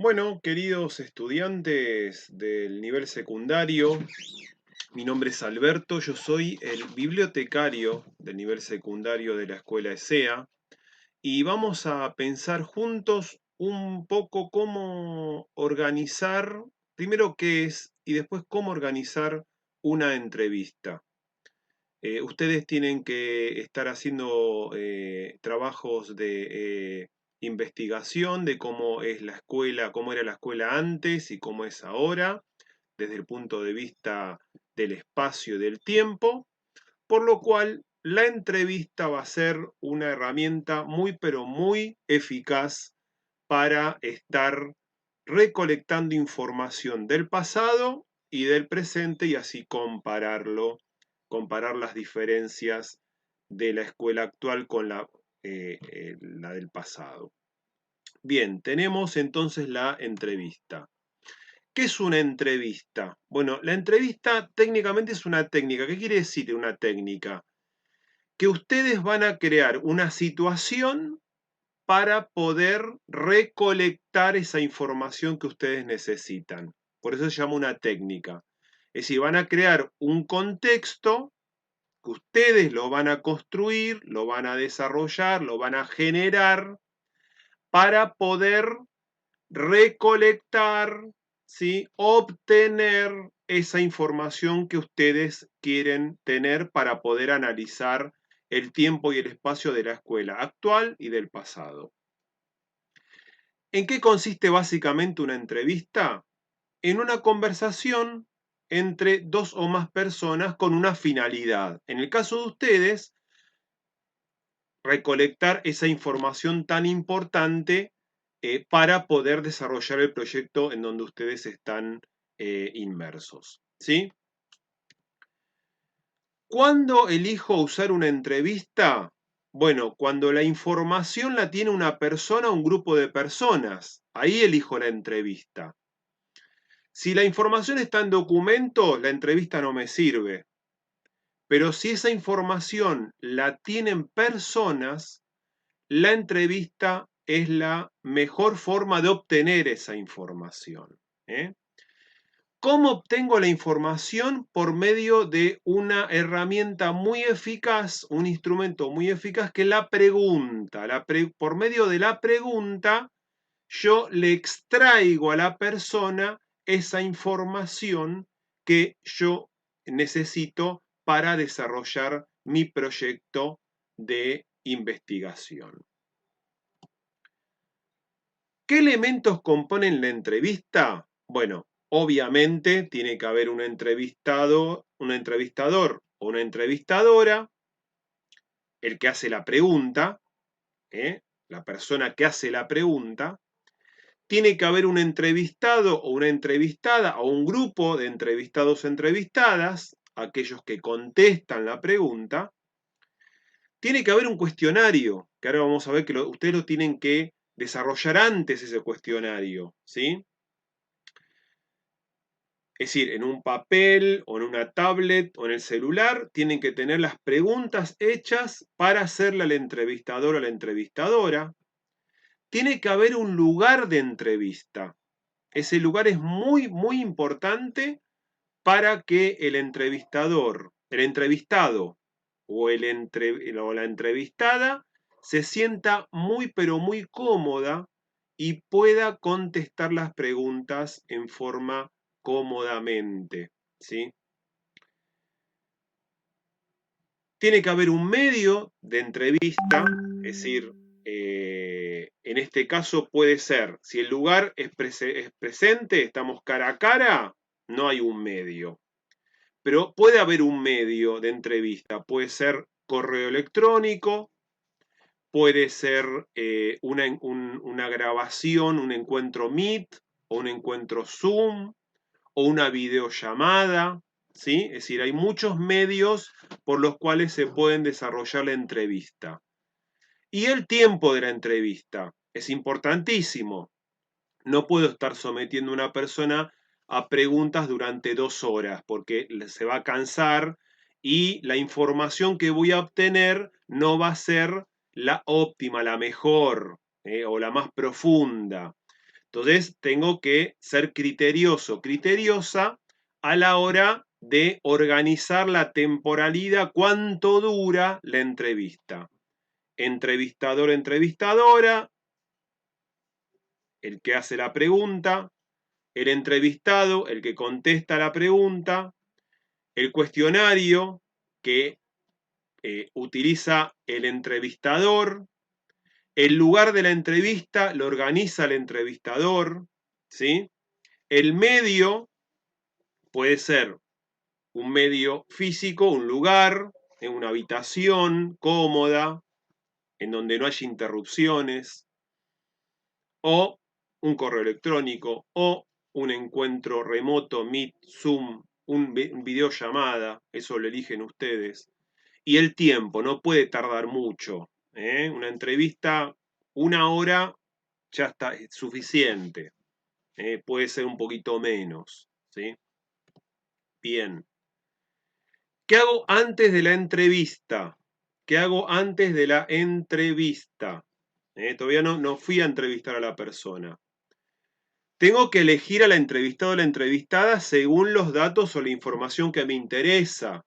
Bueno, queridos estudiantes del nivel secundario, mi nombre es Alberto, yo soy el bibliotecario del nivel secundario de la escuela ESEA y vamos a pensar juntos un poco cómo organizar, primero qué es y después cómo organizar una entrevista. Ustedes tienen que estar haciendo trabajos de investigación de cómo es la escuela, cómo era la escuela antes y cómo es ahora, desde el punto de vista del espacio y del tiempo, por lo cual la entrevista va a ser una herramienta muy, pero muy eficaz para estar recolectando información del pasado y del presente y así comparar las diferencias de la escuela actual con la del pasado. Bien, tenemos entonces la entrevista. ¿Qué es una entrevista? Bueno, la entrevista técnicamente es una técnica. ¿Qué quiere decir una técnica? Que ustedes van a crear una situación para poder recolectar esa información que ustedes necesitan. Por eso se llama una técnica. Es decir, van a crear un contexto que ustedes lo van a construir, lo van a desarrollar, lo van a generar para poder recolectar, ¿sí? Obtener esa información que ustedes quieren tener para poder analizar el tiempo y el espacio de la escuela actual y del pasado. ¿En qué consiste básicamente una entrevista? En una conversación entre dos o más personas con una finalidad. En el caso de ustedes, recolectar esa información tan importante para poder desarrollar el proyecto en donde ustedes están inmersos. ¿Sí? ¿Cuándo elijo usar una entrevista? Bueno, cuando la información la tiene una persona o un grupo de personas. Ahí elijo la entrevista. Si la información está en documento, la entrevista no me sirve. Pero si esa información la tienen personas, la entrevista es la mejor forma de obtener esa información. ¿eh? ¿Cómo obtengo la información? Por medio de una herramienta muy eficaz, un instrumento muy eficaz que es la pregunta. Por medio de la pregunta, yo le extraigo a la persona esa información que yo necesito para desarrollar mi proyecto de investigación. ¿Qué elementos componen la entrevista? Bueno, obviamente tiene que haber un entrevistado, un entrevistador o una entrevistadora, el que hace la pregunta, la persona que hace la pregunta. Tiene que haber un entrevistado o una entrevistada o un grupo de entrevistados o entrevistadas, aquellos que contestan la pregunta. Tiene que haber un cuestionario, que ahora vamos a ver que ustedes lo tienen que desarrollar antes ese cuestionario, ¿sí? Es decir, en un papel o en una tablet o en el celular, tienen que tener las preguntas hechas para hacerle al entrevistador o a la entrevistadora. Tiene que haber un lugar de entrevista. Ese lugar es muy, muy importante para que el entrevistador, el entrevistado o la entrevistada se sienta muy, pero muy cómoda y pueda contestar las preguntas en forma cómodamente, ¿sí? Tiene que haber un medio de entrevista, es decir, en este caso puede ser, si el lugar es presente, estamos cara a cara, no hay un medio. Pero puede haber un medio de entrevista, puede ser correo electrónico, puede ser una grabación, un encuentro Meet o un encuentro Zoom o una videollamada, ¿sí? Es decir, hay muchos medios por los cuales se pueden desarrollar la entrevista. Y el tiempo de la entrevista es importantísimo. No puedo estar sometiendo a una persona a preguntas durante 2 horas porque se va a cansar y la información que voy a obtener no va a ser la óptima, la mejor o la más profunda. Entonces tengo que ser criterioso, criteriosa a la hora de organizar la temporalidad, cuánto dura la entrevista. Entrevistador, entrevistadora, el que hace la pregunta, el entrevistado, el que contesta la pregunta, el cuestionario que utiliza el entrevistador, el lugar de la entrevista lo organiza el entrevistador, ¿sí? El medio puede ser un medio físico, un lugar, en una habitación cómoda, en donde no haya interrupciones, o un correo electrónico, o un encuentro remoto, Meet, Zoom, un videollamada, eso lo eligen ustedes. Y el tiempo, no puede tardar mucho. Una entrevista, 1 hora, ya está, es suficiente. Puede ser un poquito menos. ¿Sí? Bien. ¿Qué hago antes de la entrevista? ¿Qué hago antes de la entrevista? Todavía no fui a entrevistar a la persona. Tengo que elegir a la entrevistada o la entrevistada según los datos o la información que me interesa.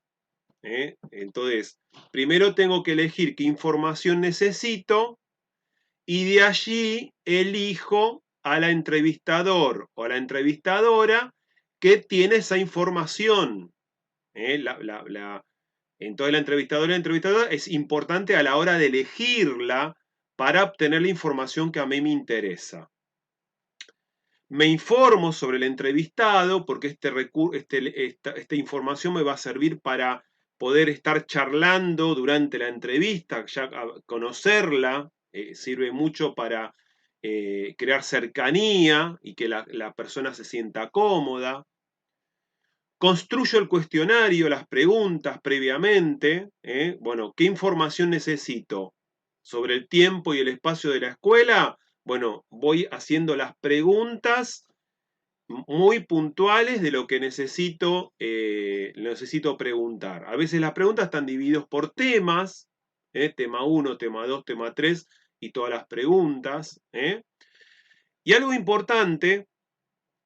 Entonces, primero tengo que elegir qué información necesito y de allí elijo a la entrevistador o a la entrevistadora que tiene esa información. Entonces la entrevistadora y la entrevistadora es importante a la hora de elegirla para obtener la información que a mí me interesa. Me informo sobre el entrevistado porque esta información me va a servir para poder estar charlando durante la entrevista, ya conocerla, sirve mucho para crear cercanía y que la persona se sienta cómoda. Construyo el cuestionario, las preguntas previamente. Bueno, ¿qué información necesito sobre el tiempo y el espacio de la escuela? Bueno, voy haciendo las preguntas muy puntuales de lo que necesito preguntar. A veces las preguntas están divididas por temas, tema 1, tema 2, tema 3 y todas las preguntas. Y algo importante,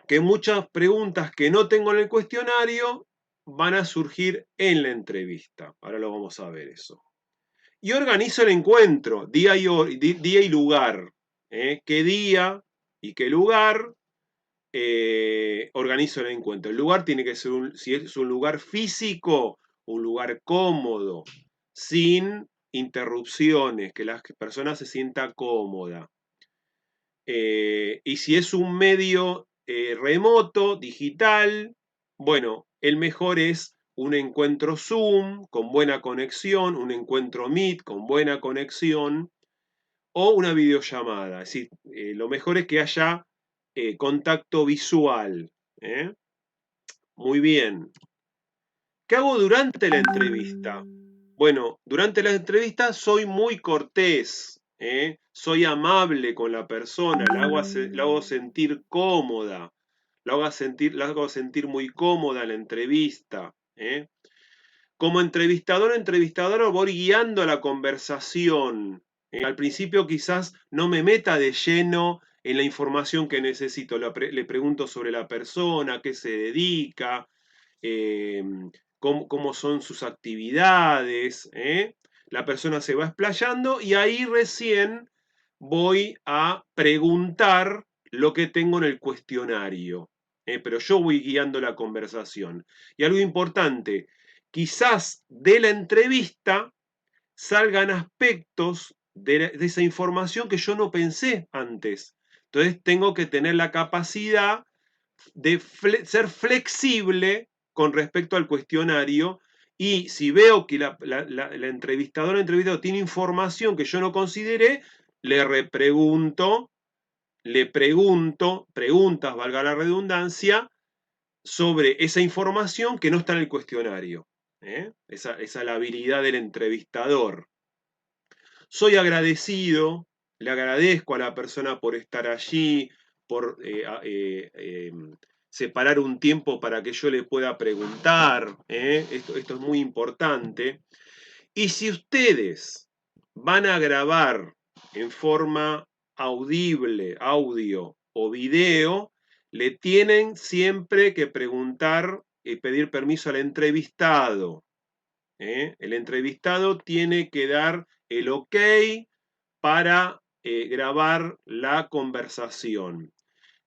que muchas preguntas que no tengo en el cuestionario van a surgir en la entrevista. Ahora lo vamos a ver eso. Y organizo el encuentro, día y lugar. ¿Qué día y qué lugar? Organizo el encuentro. El lugar tiene que ser, si es un lugar físico, un lugar cómodo, sin interrupciones, que la persona se sienta cómoda. Y si es un medio remoto, digital, bueno, el mejor es un encuentro Zoom con buena conexión, un encuentro Meet con buena conexión o una videollamada. Es decir, lo mejor es que haya contacto visual. Muy bien. ¿Qué hago durante la entrevista? Bueno, durante la entrevista soy muy cortés, soy amable con la persona, la hago sentir cómoda, la hago sentir muy cómoda en la entrevista. Como entrevistador o entrevistadora voy guiando la conversación. Al principio quizás no me meta de lleno en la información que necesito, le pregunto sobre la persona, a qué se dedica, cómo son sus actividades. La persona se va explayando y ahí recién voy a preguntar lo que tengo en el cuestionario. Pero yo voy guiando la conversación. Y algo importante, quizás de la entrevista salgan aspectos de esa información que yo no pensé antes. Entonces tengo que tener la capacidad de ser flexible con respecto al cuestionario y si veo que la entrevistadora o entrevistador tiene información que yo no consideré, le repregunto, le pregunto, preguntas, valga la redundancia, sobre esa información que no está en el cuestionario. Esa es la habilidad del entrevistador. Soy agradecido, le agradezco a la persona por estar allí, por separar un tiempo para que yo le pueda preguntar. Esto es muy importante. Y si ustedes van a grabar en forma audible, audio o video, le tienen siempre que preguntar y pedir permiso al entrevistado. El entrevistado tiene que dar el ok para grabar la conversación.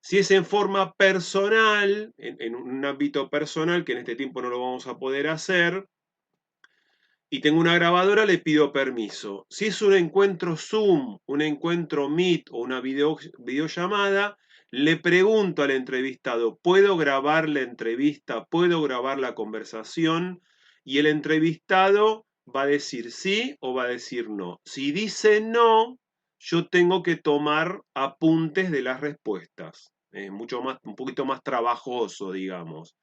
Si es en forma personal, en un ámbito personal, que en este tiempo no lo vamos a poder hacer, y tengo una grabadora, le pido permiso. Si es un encuentro Zoom, un encuentro Meet o una videollamada, le pregunto al entrevistado, ¿puedo grabar la entrevista? ¿Puedo grabar la conversación? Y el entrevistado va a decir sí o va a decir no. Si dice no, yo tengo que tomar apuntes de las respuestas. Es mucho más, un poquito más trabajoso, digamos.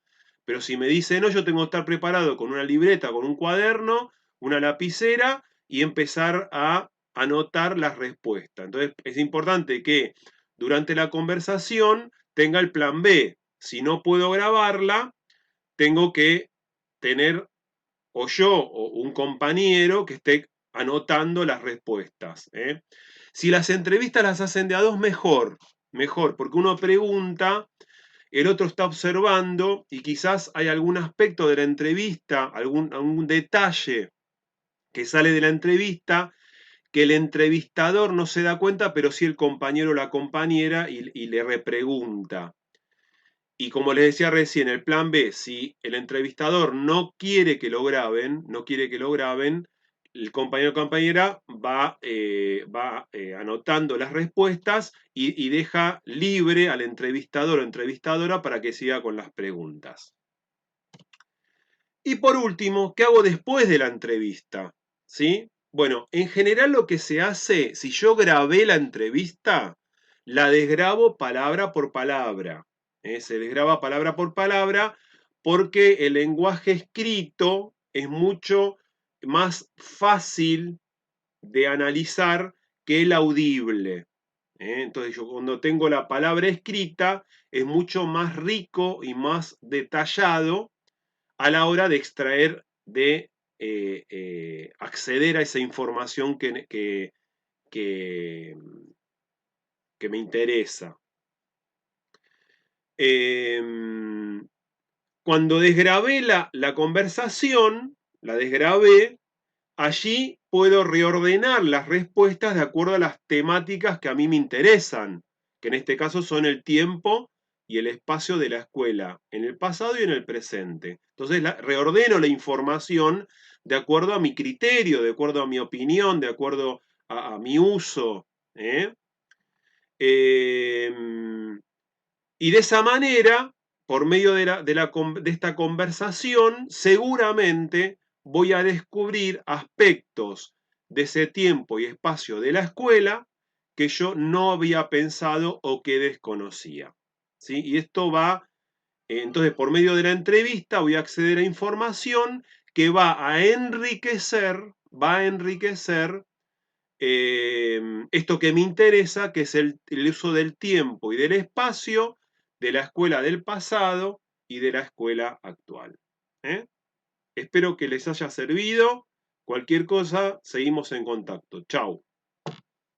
Pero si me dice no, yo tengo que estar preparado con una libreta, con un cuaderno, una lapicera y empezar a anotar las respuestas. Entonces es importante que durante la conversación tenga el plan B. Si no puedo grabarla, tengo que tener o yo o un compañero que esté anotando las respuestas. Si las entrevistas las hacen de a dos, mejor, mejor, porque uno pregunta, el otro está observando y quizás hay algún aspecto de la entrevista, algún detalle que sale de la entrevista que el entrevistador no se da cuenta, pero sí el compañero o la compañera y le repregunta. Y como les decía recién, el plan B, si el entrevistador no quiere que lo graben, el compañero o compañera va anotando las respuestas y deja libre al entrevistador o entrevistadora para que siga con las preguntas. Y por último, ¿qué hago después de la entrevista? ¿Sí? Bueno, en general lo que se hace, si yo grabé la entrevista, la desgrabo palabra por palabra. Se desgraba palabra por palabra porque el lenguaje escrito es mucho más fácil de analizar que el audible. Entonces yo cuando tengo la palabra escrita es mucho más rico y más detallado a la hora de extraer, de acceder a esa información que, que me interesa. Cuando desgrabé la conversación, la desgrabé, allí puedo reordenar las respuestas de acuerdo a las temáticas que a mí me interesan, que en este caso son el tiempo y el espacio de la escuela, en el pasado y en el presente. Entonces reordeno la información de acuerdo a mi criterio, de acuerdo a mi opinión, de acuerdo a mi uso. ¿eh? Y de esa manera, por medio de esta conversación, seguramente voy a descubrir aspectos de ese tiempo y espacio de la escuela que yo no había pensado o que desconocía. ¿Sí? Y esto entonces por medio de la entrevista voy a acceder a información que va a enriquecer esto que me interesa, que es el uso del tiempo y del espacio de la escuela del pasado y de la escuela actual. ¿eh? Espero que les haya servido. Cualquier cosa, seguimos en contacto. Chau.